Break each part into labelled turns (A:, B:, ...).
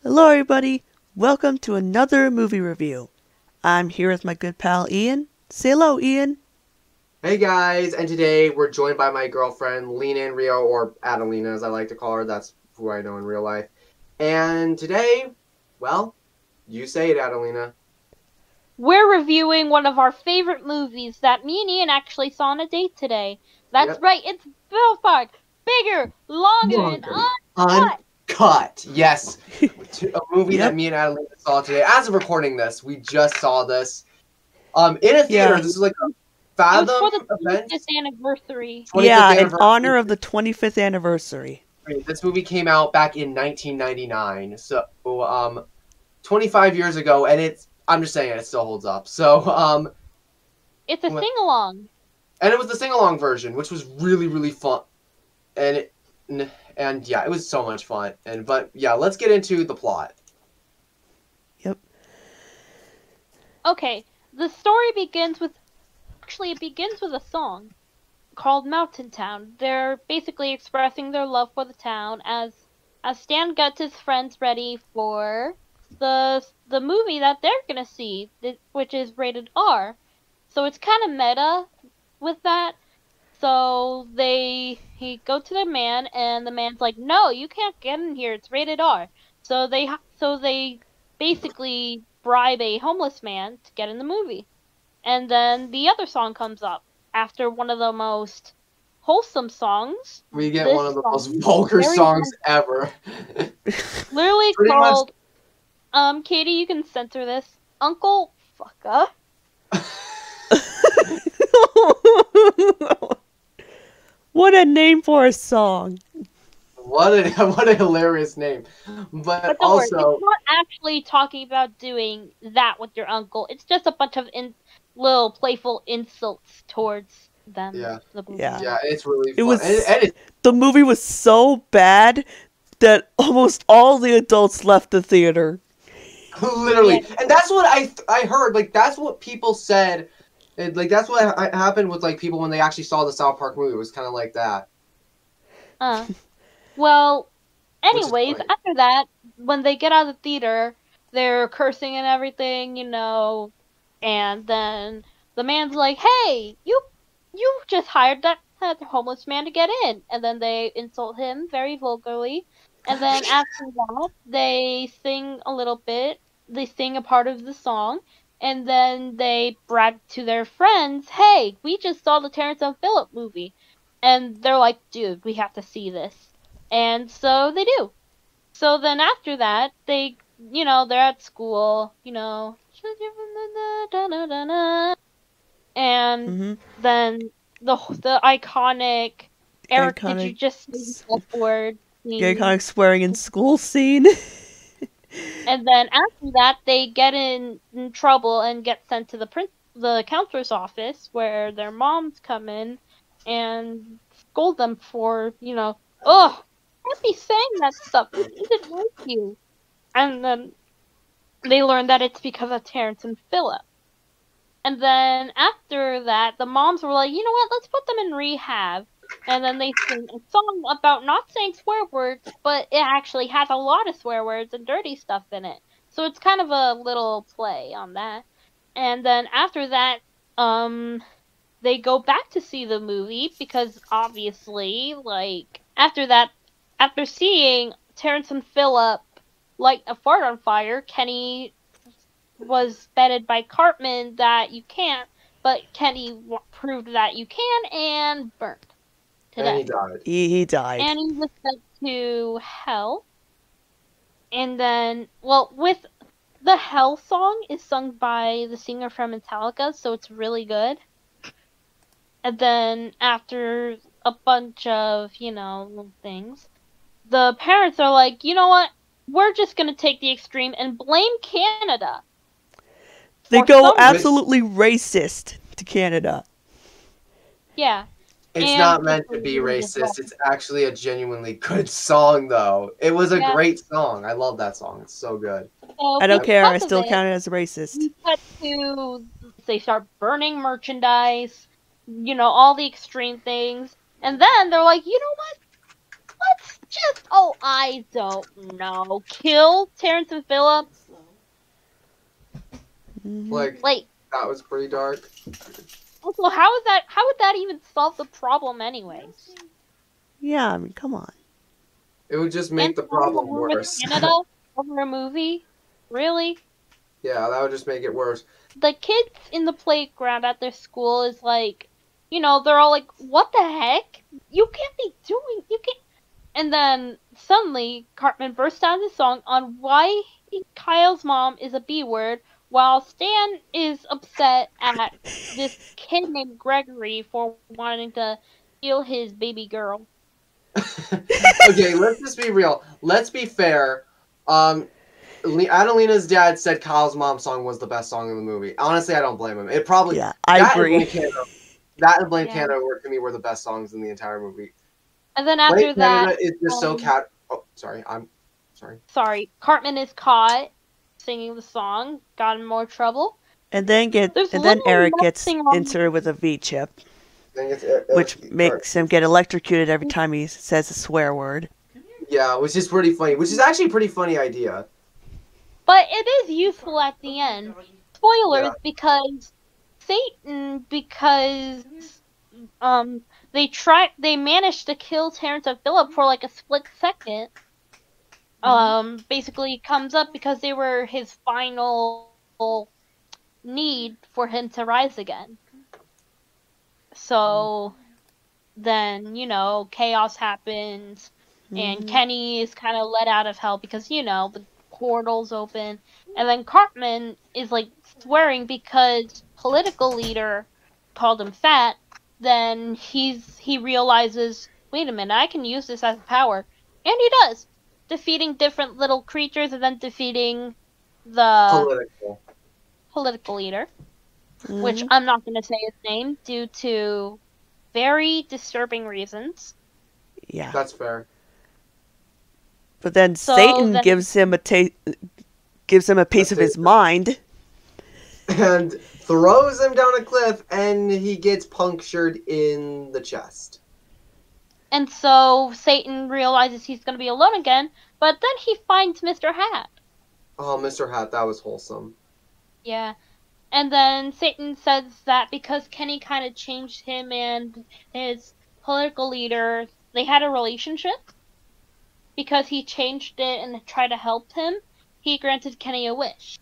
A: Hello everybody, welcome to another movie review. I'm here with my good pal Ian. Say hello, Ian.
B: Hey guys, and today we're joined by my girlfriend, Lena in Rio, or Adelina as I like to call her. That's who I know in real life. And today, well, you say it, Adelina.
C: We're reviewing one of our favorite movies that me and Ian actually saw on a date today. That's
B: Yep.
C: right, it's Billboard, bigger, longer, and
B: Longer.
C: uncut.
B: Uncut. Yes. A movie that
A: Yep,
B: me and Adelina saw today. As of recording this, we just saw this. In a theater.
A: yeah,
B: This is like a
C: It was
B: Fathom
C: for the
B: event.
C: 25th anniversary.
B: 25th
A: yeah, in
B: anniversary.
A: honor of the 25th anniversary.
B: This movie came out back in 1999. So, 25 years ago, and I'm just saying it still holds up. So,
C: It's a sing-along.
B: and it was the sing-along version, which was really, really fun. And and yeah, it was so much fun. But yeah, let's get into the plot.
A: Yep,
C: Okay, the story begins with, it begins with a song called Mountain Town. They're basically expressing their love for the town as Stan gets his friends ready for the movie that they're gonna see, which is rated R. So it's kind of meta with that. So he go to the man, and the man's like, "No, you can't get in here. It's rated R." So they basically bribe a homeless man to get in the movie. And then the other song comes up after one of the most wholesome songs.
B: We get
C: This
B: one of the most
C: song,
B: vulgar
C: very
B: songs ever.
C: literally
B: Pretty much.
C: called Katie, you can censor this. Uncle Fucka.
A: what a name for a song.
B: What a what a hilarious name. But
C: But don't worry,
B: also,
C: it's not actually talking about doing that with your uncle. It's just a bunch of little playful insults towards them.
B: yeah,
C: The
A: Yeah,
B: yeah, it's really
A: it
B: fun.
A: was.
B: And
A: The movie was so bad that almost all the adults left the theater.
C: Yeah.
B: literally, and that's what I heard. Like that's what people said. Like that's what happened with like people when they actually saw the South Park movie. It was kind of like that,
C: Uh. Well,
B: which is
C: anyways,
B: funny.
C: after that, when they get out of the theater, they're cursing and everything, and then the man's like, "Hey, you just hired that homeless man to get in," and then they insult him very vulgarly, and then after that, they sing a little bit. They sing a part of the song, and then they brag to their friends, "Hey, we just saw the Terrence and Phillip movie," and they're like, "Dude, we have to see this." And so they do. So then after that, they're at school, and
A: Mm-hmm.
C: then the iconic Eric, did you
A: Iconic,
C: just say the F word
A: the
C: scene?
A: iconic swearing in school scene.
C: And then after that, they get in trouble and get sent to the counselor's office, where their moms come in and scold them for, "Oh, can't be saying that stuff. It isn't like you." And then they learn that it's because of Terrence and Phillip. And then after that, the moms were like, "You know what? Let's put them in rehab." And then they sing a song about not saying swear words, but it actually has a lot of swear words and dirty stuff in it. So it's kind of a little play on that. And then after that, they go back to see the movie because obviously, like, after that, after seeing Terrence and Phillip light a fart on fire, Kenny was betted by Cartman that you can't, but Kenny proved that you can and burnt to
B: And he
C: death.
B: died.
A: he died.
C: And he was sent to hell. And then, well, with the Hell song is sung by the singer from Metallica, so it's really good. And then after a bunch of, things, the parents are like, "You know what? We're just gonna take the extreme and blame Canada
A: They
C: for
A: go
C: some
B: Which
C: reason."
A: absolutely racist to Canada.
C: Yeah.
B: it's
C: And
B: not meant to be racist. It's actually a genuinely good song, though. It was a
C: yeah,
B: great song. I love that song. It's so good.
C: so
A: I don't care, I
C: because of
A: still
C: it,
A: count it as a racist.
C: we cut to they start burning merchandise, all the extreme things, and then they're like, "You know what? I don't know. Kill Terrence and Phillip?
B: Like,
C: Like,
B: that was pretty dark.
C: also, how would that even solve the problem anyways?
A: Yeah, I mean, come on.
B: It would just make
C: And
B: the problem
C: with
B: worse.
C: Canada over a movie? Really?
B: Yeah, that would just make it worse.
C: The kids in the playground at their school is like, they're all like, what the heck? You can't. And then suddenly Cartman bursts out into song on why Kyle's mom is a B word, while Stan is upset at this kid named Gregory for wanting to steal his baby girl.
B: Okay, let's just be real. Let's be fair. Adelina's dad said Kyle's mom's song was the best song in the movie. Honestly, I don't blame him. It probably
A: Yeah, I agree.
B: That and Blame
C: Yeah.
B: Canada were to me were the best songs in the entire movie.
C: And then
B: Blame
C: after that,
B: Canada is just so cat. Oh, sorry. I'm sorry.
C: sorry, Cartman is caught singing the song, got in more trouble.
A: And then
C: There's
A: Eric gets
C: nothing wrong
A: inserted with a V chip,
B: Then it's,
A: which makes him get electrocuted every time he says a swear word.
B: Yeah, which is pretty funny. Which is actually a pretty funny idea.
C: But it is useful at the end. Spoilers,
B: Yeah.
C: because Satan, they managed to kill Terrence and Phillip for like a split second. Basically comes up because they were his final need for him to rise again. So then, chaos happens, and Kenny is kind of let out of hell because, the portal's open. And then Cartman is, like, swearing because political leader called him fat. Then he realizes, wait a minute, I can use this as power. And he does, defeating different little creatures and then defeating the political leader, which I'm not going to say his name due to very disturbing reasons.
A: Yeah.
B: That's fair.
A: But then Satan gives him a piece of his mind.
B: And throws him down a cliff, and he gets punctured in the chest.
C: And so Satan realizes he's going to be alone again, but then he finds Mr. Hat.
B: Oh, Mr. Hat, that was wholesome.
C: Yeah. And then Satan says that because Kenny kind of changed him and his political leader, they had a relationship. Because he changed it and tried to help him, he granted Kenny a wish.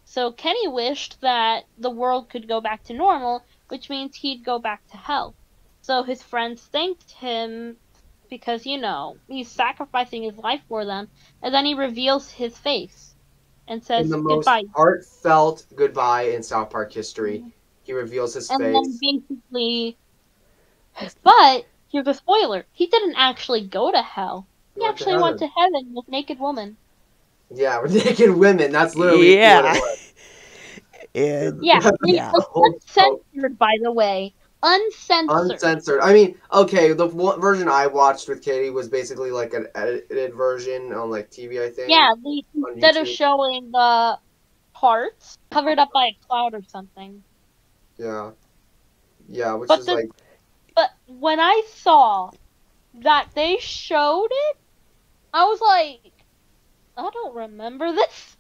C: So Kenny wished that the world could go back to normal, which means he'd go back to hell. So his friends thanked him because, he's sacrificing his life for them. And then he reveals his face and says
B: in the
C: goodbye.
B: most heartfelt goodbye in South Park history. He reveals his face.
C: And then basically... But, here's a spoiler. He didn't actually go to hell. He actually went to heaven with naked women.
B: Yeah, with naked women. That's literally what it was.
C: Uncensored, by the way. Uncensored.
B: I mean, okay, the version I watched with Katie was basically like an edited version on like TV, I think.
C: Yeah, instead of showing the parts, covered up by a cloud or something.
B: Yeah. Yeah, which is like...
C: But when I saw that they showed it, I was like, I don't remember this.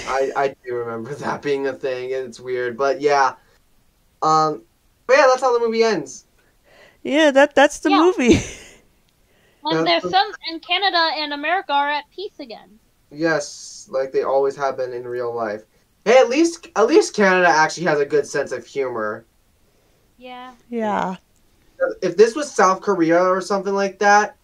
B: I do remember that being a thing, and it's weird, but yeah. But yeah, that's how the movie ends.
A: Yeah, that's the movie.
C: And and Canada and America are at peace again.
B: Yes, like they always have been in real life. Hey, at least Canada actually has a good sense of humor.
C: Yeah.
A: Yeah.
B: If this was South Korea or something like that,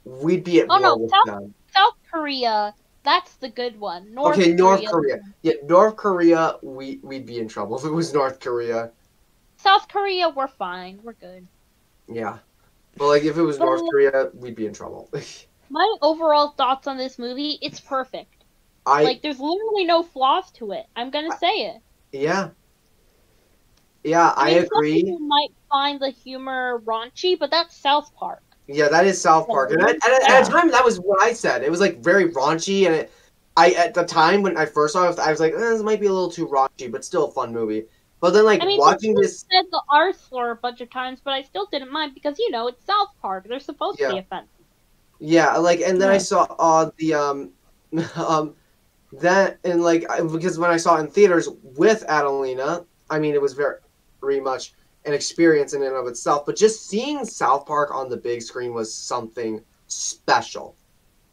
B: we'd be at war with them.
C: South Korea, that's the good one.
B: North Korea. Yeah, North Korea, we'd be in trouble if it was North Korea.
C: South Korea, we're fine. We're good.
B: Yeah. But like if it was North Korea, we'd be in trouble.
C: My overall thoughts on this movie, it's perfect. There's literally no flaws to it. I'm gonna say it.
B: Yeah. Yeah, I agree.
C: Some people might find the humor raunchy, but that's South Park.
B: Yeah, that is South Park. And at the time, that was what I said. It was like very raunchy, and at the time when I first saw it, I was like, this might be a little too raunchy, but still a fun movie. But then, like, watching this...
C: I said the R slur a bunch of times, but I still didn't mind because, it's South Park. They're supposed to be offensive.
B: Yeah, like, and then I
A: Yeah.
B: saw the that and like because when I saw it in theaters with Adelina, I mean, it was very much an experience in and of itself. But just seeing South Park on the big screen was something special.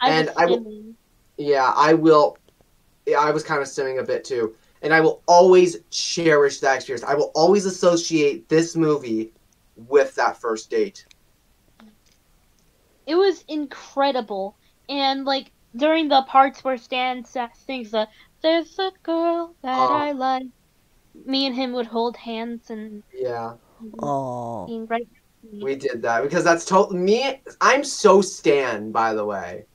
C: I was
B: And I will,
C: stimming.
B: yeah, I will. Yeah, I was kind of stimming a bit too, and I will always cherish that experience. I will always associate this movie with that first date.
C: It was incredible. And like during the parts where sings the "There's a girl that
B: Uh,
C: I like," me and him would hold hands and
B: yeah.
A: Oh.
C: being right next to me.
B: We did that because that's me. I'm so Stan, by the way.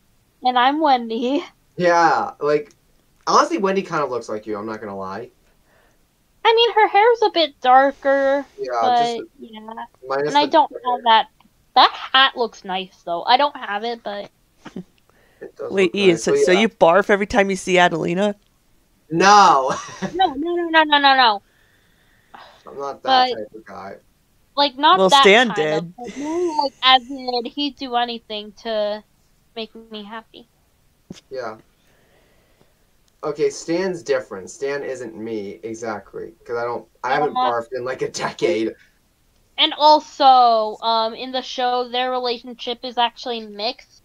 C: And I'm Wendy.
B: Yeah, like honestly, Wendy kind of looks like you. I'm not gonna lie.
C: I mean, her hair's a bit darker,
B: Yeah, just
C: but yeah.
B: minus
C: And I
B: the.
C: don't have that. That hat looks nice though. I don't have it, but
B: It does
A: Wait,
B: look
A: Ian,
B: nice,
A: so,
B: but
A: so
B: yeah.
A: you barf every time you see Adelina?
B: No,
C: no.
B: I'm not that
C: But
B: type of guy.
C: like not
A: Well,
C: that
A: Stan
C: kind of,
A: did.
C: but more like as in he'd do anything to make me happy.
B: Yeah. Okay, Stan's different. Stan isn't me exactly because I haven't
C: Uh,
B: barfed in like a decade.
C: and also, in the show, their relationship is actually mixed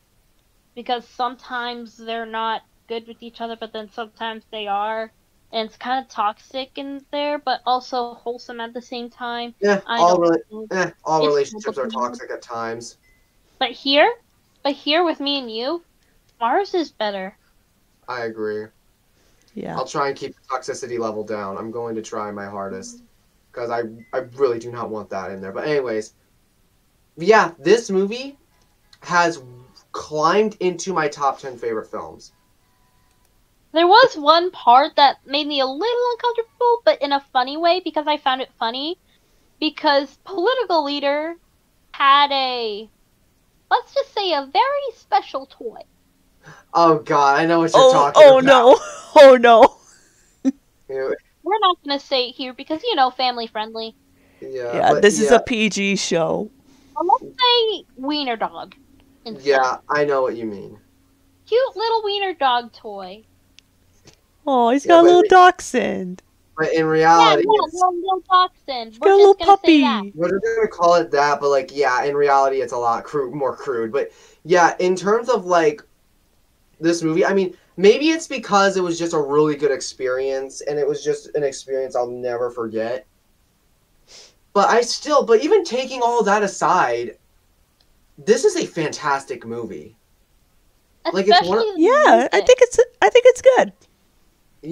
C: because sometimes they're not good with each other, but then sometimes they are, and it's kind of toxic in there, but also wholesome at the same time.
B: Yeah,
C: I don't know.
B: all
C: It's
B: relationships are
C: complicated.
B: toxic at times.
C: But here, but here with me and you, ours is better.
B: I agree.
A: Yeah.
B: I'll try and keep the toxicity level down. I'm going to try my hardest because I really do not want that in there. But anyways, yeah, this movie has climbed into my top 10 favorite films.
C: There was one part that made me a little uncomfortable, but in a funny way because I found it funny. Because political leader had let's just say, a very special toy.
B: Oh god, I know what you're
A: Oh,
B: talking
A: oh
B: about.
A: no. Oh no.
C: We're not gonna say it here because, family friendly.
B: Yeah,
A: Yeah,
B: but
A: this is a
B: yeah,
A: PG show.
C: But let's say wiener dog instead.
B: yeah, I know what you mean.
C: Cute little wiener dog toy.
A: Oh, he's
B: Yeah,
A: got a little dachshund.
B: but in
C: Yeah,
B: reality,
C: yeah,
B: it's
C: little dachshund.
A: He's got
C: We're
A: a little
C: just gonna say that.
A: puppy.
B: we're just gonna call it that. But like, yeah, in reality, it's a lot more crude. But yeah, in terms of like this movie, I mean, maybe it's because it was just a really good experience, and it was just an experience I'll never forget. But even taking all that aside, this is a fantastic movie. Like it's one of,
C: Especially the
A: Yeah, I
C: music.
A: think it's good.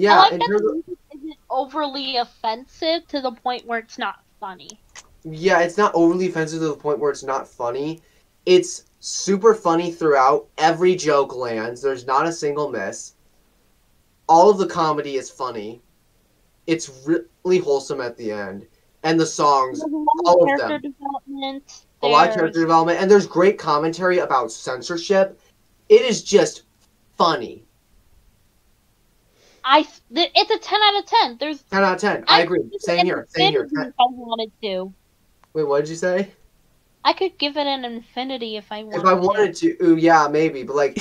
C: I
B: yeah,
C: like
B: in
C: that
B: terms
C: the
B: of,
C: music isn't overly offensive to the point where it's not funny.
B: yeah, it's not overly offensive to the point where it's not funny. It's super funny throughout. Every joke lands. There's not a single miss. All of the comedy is funny. It's really wholesome at the end. And the songs,
C: There's a lot of
B: all of
C: character
B: them,
C: development.
B: a lot of character
C: There's
B: development, and there's great commentary about censorship. It is just funny.
C: it's a 10 out of 10.
B: 10 out of 10. I
C: I
B: agree.
C: could give
B: Same
C: it
B: here.
C: an
B: Same here.
C: infinity if I wanted to.
B: Wait, what did you say?
C: I could give it an infinity if I wanted
B: If I wanted to, ooh, yeah, maybe. But like,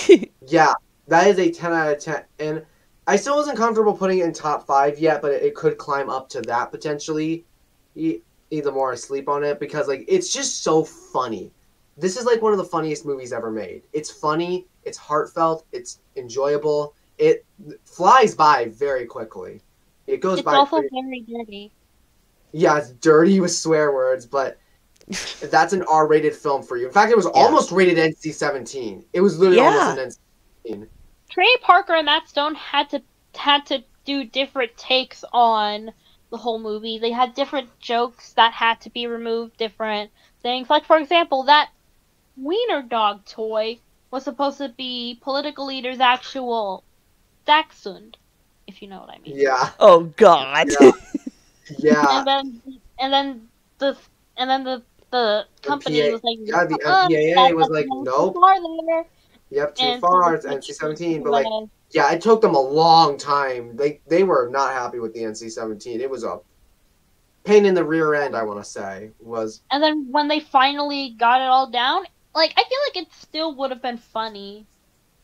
B: yeah, that is a 10 out of 10. And I still wasn't comfortable putting it in top 5 yet, but it could climb up to that potentially. The more I sleep on it, because like it's just so funny. This is like one of the funniest movies ever made. It's funny, it's heartfelt, it's enjoyable. It flies by very quickly. It goes
C: It's
B: by
C: also
B: pretty.
C: very dirty.
B: Yeah, it's dirty with swear words, but that's an R-rated film for you. In fact, it was
A: Yeah.
B: almost rated NC-17. It was literally almost
A: Yeah.
B: an NC-17.
C: Trey Parker and Matt Stone had to do different takes on the whole movie. They had different jokes that had to be removed, different things. Like, for example, that wiener dog toy was supposed to be political leader's actual dachshund, if you know what I mean.
B: Yeah,
A: Oh God.
B: yeah, yeah.
C: And then the and then the company
B: PA,
C: was like,
B: yeah, the
C: that,
B: MPAA was
C: that's
B: like,
C: going too
B: nope,
C: far there.
B: yep, too
C: And so
B: far.
C: the
B: It's
C: switch
B: NC-17. But like,
C: was,
B: yeah, it took them a long time. They were not happy with the NC-17. It was a pain in the rear end, I want to say. Was
C: and then when they finally got it all down, like, I feel like it still would have been funny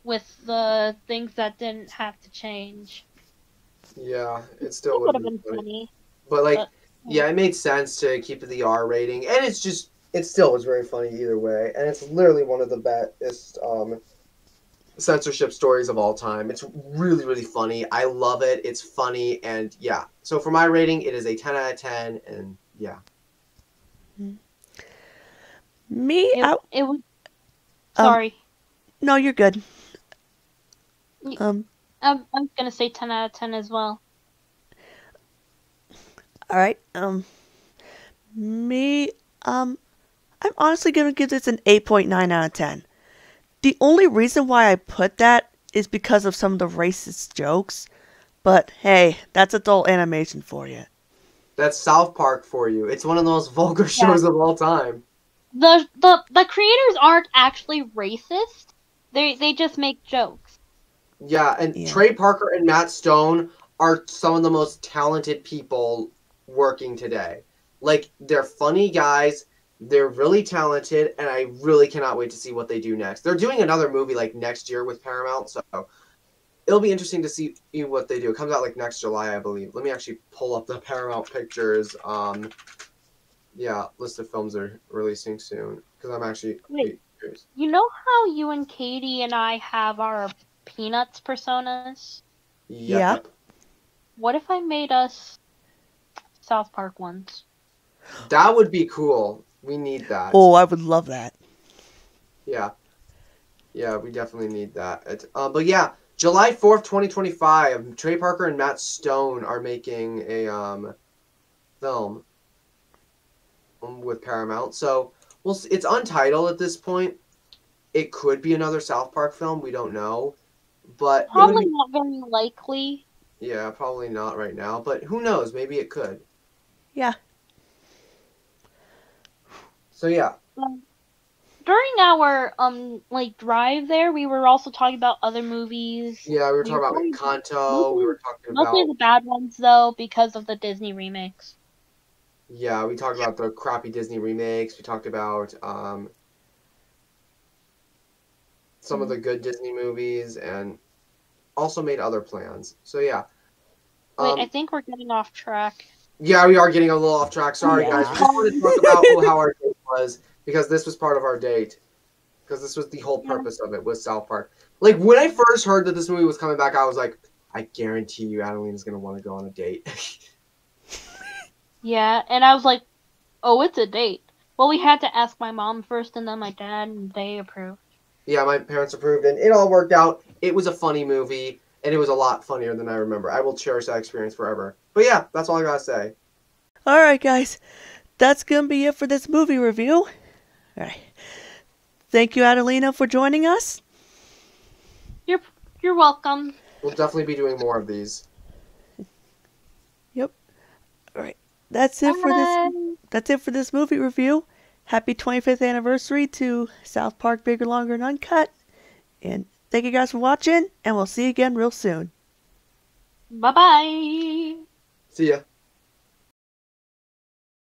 C: with the things that didn't have to change.
B: Yeah, it
C: It
B: still would
C: would
B: have
C: have
B: been
C: been
B: funny.
C: funny,
B: But like,
C: but
B: yeah, it made sense to keep it the R rating, and it still was very funny either way, and it's literally one of the best censorship stories of all time. It's really really funny. I love it. It's funny, and yeah. So for my rating, it is a 10 out of 10, and yeah.
A: Me,
C: it was.
A: um,
C: Sorry,
A: no, you're good.
C: Y-
A: Um,
C: I'm gonna say 10 out of 10 as well.
A: all right. Me, I'm honestly gonna give this an 8.9 out of 10. The only reason why I put that is because of some of the racist jokes. But hey, that's adult animation for you.
B: That's South Park for you. It's one of the most vulgar
C: Yeah.
B: shows of all time.
C: The creators aren't actually racist. They just make jokes.
B: Yeah, and
A: Yeah.
B: Trey Parker and Matt Stone are some of the most talented people working today. Like, they're funny guys, they're really talented, and I really cannot wait to see what they do next. They're doing another movie like next year with Paramount, so it'll be interesting to see what they do. It comes out like next July, I believe. Let me actually pull up the Paramount Pictures. Yeah, list of films are releasing soon because I'm actually
C: Wait,
B: curious.
C: you know how you and Katie and I have our Peanuts personas?
A: Yeah.
B: Yep.
C: What if I made us South Park ones?
B: That would be cool. We need that.
A: Oh, I would love that.
B: Yeah. Yeah, we definitely need that. But yeah, July 4th, 2025, Trey Parker and Matt Stone are making a film with Paramount. So it's untitled at this point. It could be another South Park film. We don't know, but it would
C: Probably
B: be.
C: not very likely.
B: Yeah, probably not right now, but who knows? Maybe it could.
A: Yeah.
B: So yeah,
C: During our like drive there, we were also talking about other movies.
B: yeah, we were
C: We
B: talking
C: were
B: about
C: talking
B: Encanto. We
C: mostly
B: were talking
C: mostly
B: about
C: the bad ones though because of the Disney remakes.
B: yeah, we talked about the crappy Disney remakes. We talked about some of the good Disney movies and also made other plans. So yeah.
C: Wait, I think we're getting off track.
B: Yeah, we are getting a little off track. Sorry,
A: Yeah.
B: guys. We just wanted to talk about how our date was because this was part of our date. Because this was the whole
C: Yeah.
B: purpose of it was South Park. Like when I first heard that this movie was coming back, I was like, I guarantee you, Adelina's gonna want to go on a date.
C: Yeah, and I was like, oh, it's a date. Well, we had to ask my mom first and then my dad, and they approved.
B: Yeah, my parents approved, and it all worked out. It was a funny movie, and it was a lot funnier than I remember. I will cherish that experience forever. But yeah, that's all I gotta say.
A: Alright, guys. That's gonna be it for this movie review. Alright. Thank you, Adelina, for joining us.
C: You're welcome.
B: We'll definitely be doing more of these.
A: Yep. Alright. That's it for this
C: Bye.
A: that's it for this movie review. Happy 25th anniversary to South Park Bigger, Longer, and Uncut. And thank you guys for watching, and we'll see you again real soon.
C: Bye-bye.
B: See ya.